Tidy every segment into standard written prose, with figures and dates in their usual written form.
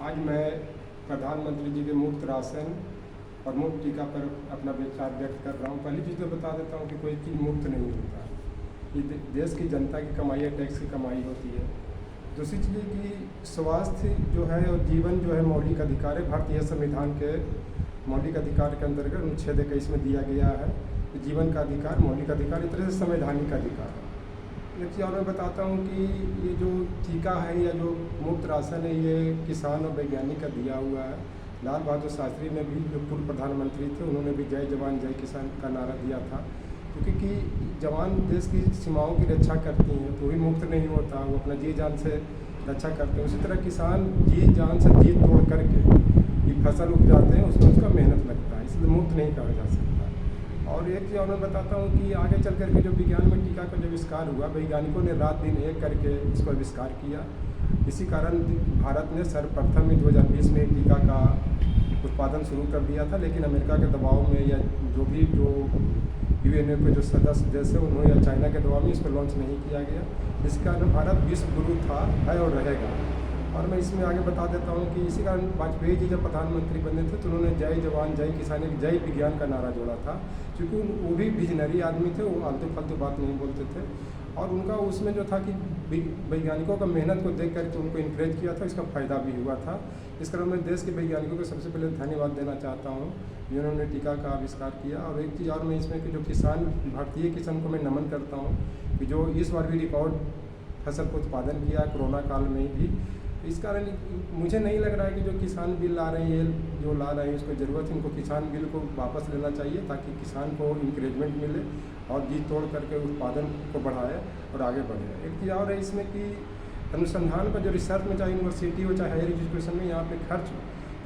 आज मैं प्रधानमंत्री जी के मुफ्त राशन और मुफ्त टीका पर अपना विचार व्यक्त कर रहा हूँ। पहली चीज़ तो बता देता हूँ कि कोई चीज़ मुफ्त नहीं होता। ये देश की जनता की कमाई है, टैक्स की कमाई होती है। दूसरी चीज़ कि स्वास्थ्य जो है और जीवन जो है मौलिक अधिकार है। भारतीय संविधान के मौलिक अधिकार के अंतर्गत अनुच्छेद 21 में दिया गया है कि जीवन का अधिकार मौलिक अधिकार, इस तरह से संवैधानिक अधिकार है। एक चीज़ और मैं बताता हूँ कि ये जो टीका है या जो मुफ्त राशन है, ये किसान और वैज्ञानिक का दिया हुआ है। लाल बहादुर शास्त्री ने भी, जो पूर्व प्रधानमंत्री थे, उन्होंने भी जय जवान जय किसान का नारा दिया था। क्योंकि जवान देश की सीमाओं की रक्षा करती हैं, तो भी मुफ्त नहीं होता, वो अपना जी जान से रक्षा करते हैं। उसी तरह किसान जी जान से जी तोड़ करके ये फसल उपजाते हैं, उसमें उसका मेहनत लगता है, इसलिए मुफ्त नहीं कहा जा सकता। और एक चीज़ और मैं बताता हूँ कि आगे चल करके जो विज्ञान में टीका का जो आविष्कार हुआ, वैज्ञानिकों ने रात दिन एक करके इसको आविष्कार किया। इसी कारण भारत ने सर्वप्रथम 2020 में टीका का उत्पादन शुरू कर दिया था, लेकिन अमेरिका के दबाव में या जो यूएनओ के जो सदस्य देश है उन्होंने या चाइना के दबाव में इसको लॉन्च नहीं किया गया। इस कारण भारत विश्व गुरु था, है और रहेगा। और मैं इसमें आगे बता देता हूँ कि इसी कारण वाजपेयी जी जब प्रधानमंत्री बने थे तो उन्होंने जय जवान जय किसान, एक जय विज्ञान का नारा जोड़ा था। क्योंकि वो भी विजनरी आदमी थे, वो आलतू फालतू बात नहीं बोलते थे। और उनका उसमें जो था कि वैज्ञानिकों का मेहनत को देख करके उनको इनकरेज किया था, इसका फ़ायदा भी हुआ था। इस कारण मैं देश के वैज्ञानिकों को सबसे पहले धन्यवाद देना चाहता हूँ, जिन्होंने टीका का आविष्कार किया। और एक चीज़ और मैं इसमें कि जो किसान, भारतीय किसान को मैं नमन करता हूँ कि जो इस बार भी रिकॉर्ड फसल को उत्पादन किया कोरोना काल में भी। इस कारण मुझे नहीं लग रहा है कि जो किसान बिल ला रहे हैं, ये जो ला रहे हैं उसको ज़रूरत है, इनको किसान बिल को वापस लेना चाहिए, ताकि किसान को इंकरेजमेंट मिले और जी तोड़ करके उत्पादन को बढ़ाए और आगे बढ़े। एक चीज़ और है इसमें कि अनुसंधान पर जो रिसर्च में, चाहे यूनिवर्सिटी हो चाहे हायर एजुकेशन में, यहाँ पे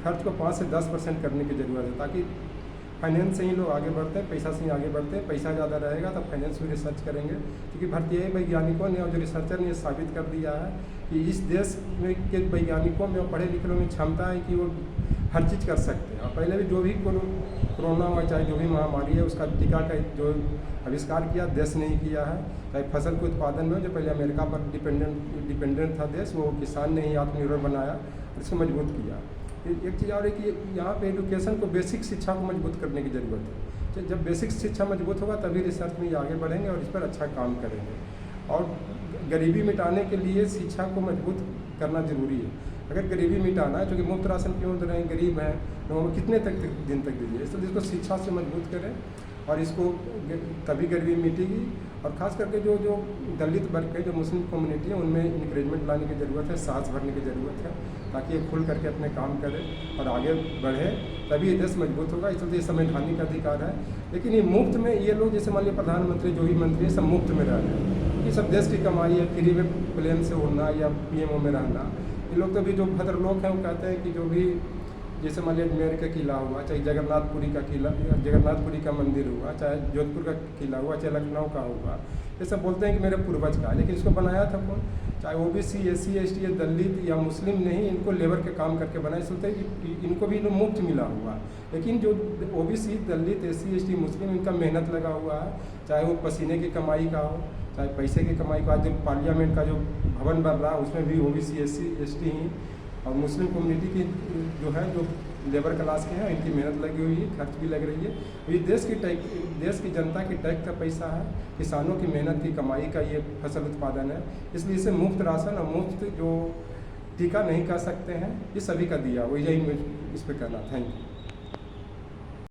खर्च को 5 से 10% करने की ज़रूरत है, ताकि फाइनेंस से ही लोग आगे बढ़ते हैं, पैसा से ही आगे बढ़ते हैं। पैसा ज़्यादा रहेगा तो फाइनेंस में रिसर्च करेंगे। क्योंकि भारतीय वैज्ञानिकों ने और जो रिसर्चर ने ये साबित कर दिया है कि इस देश में के वैज्ञानिकों में और पढ़े लिखे लोगों में क्षमता है कि वो हर चीज़ कर सकते हैं। और पहले भी जो भी कोरोना हुआ, चाहे जो भी महामारी है, उसका टीका का जो आविष्कार किया देश ने ही किया है। चाहे फसल के उत्पादन में, जो पहले अमेरिका पर डिपेंडेंट था देश, वो किसान ने ही आत्मनिर्भर बनाया और इसको मजबूत किया। एक चीज़ और है कि यहाँ पे एजुकेशन को, बेसिक शिक्षा को मजबूत करने की ज़रूरत है। जब बेसिक शिक्षा मजबूत होगा तभी रिसर्च में ये आगे बढ़ेंगे और इस पर अच्छा काम करेंगे। और गरीबी मिटाने के लिए शिक्षा को मजबूत करना ज़रूरी है। अगर गरीबी मिटाना है, क्योंकि मुफ्त राशन क्यों दे रहे हैं, गरीब हैं लोगों को कितने दिन तक दीजिए, इसलिए इसको शिक्षा से मजबूत करें और इसको तभी गरीबी मिटेगी। और ख़ास करके जो दलित वर्ग है, जो मुस्लिम कम्युनिटी है, उनमें इंकरेजमेंट लाने की ज़रूरत है, साहस भरने की ज़रूरत है, ताकि ये खुल करके अपने काम करें और आगे बढ़े, तभी ये देश मजबूत होगा। इसलिए संवैधानिक अधिकार है। लेकिन ये मुफ्त में ये लोग, जैसे मान लीजिए प्रधानमंत्री, जो भी मंत्री, सब मुफ्त में रह रहे हैं, क्योंकि सब देश की कमाई है। फ्री में प्लेन से उड़ना या पीएमओ में रहना, ये लोग तो भी जो भद्र लोग हैं वो कहते हैं कि जो भी, जैसे मान लीजिए अजमेर का किला हुआ, चाहे जगन्नाथपुरी का किला, जगन्नाथपुरी का मंदिर हुआ, चाहे जोधपुर का किला हुआ, चाहे लखनऊ का हुआ, ये सब बोलते हैं कि मेरे पूर्वज का है। लेकिन इसको बनाया था कौन? चाहे ओबीसी, एससी, एसटी या दलित या मुस्लिम नहीं, इनको लेबर के काम करके बनाए। सोचते हैं कि इनको भी मुफ्त मिला हुआ, लेकिन जो ओबीसी, दलित, एससी, एसटी, मुस्लिम, इनका मेहनत लगा हुआ है, चाहे वो पसीने की कमाई का हो, चाहे पैसे की कमाई का। आज जो पार्लियामेंट का जो भवन बन रहा है उसमें भी ओबीसी, एससी, एसटी ही और मुस्लिम कम्युनिटी की जो है, जो लेबर क्लास के हैं, इनकी मेहनत लगी हुई है, खर्च भी लग रही है। ये देश की जनता की टैक्स का पैसा है, किसानों की मेहनत की कमाई का ये फसल उत्पादन है। इसलिए इसे मुफ्त राशन और मुफ्त जो टीका नहीं कर सकते हैं, ये सभी का दिया, वही इस पर करना। Thank you.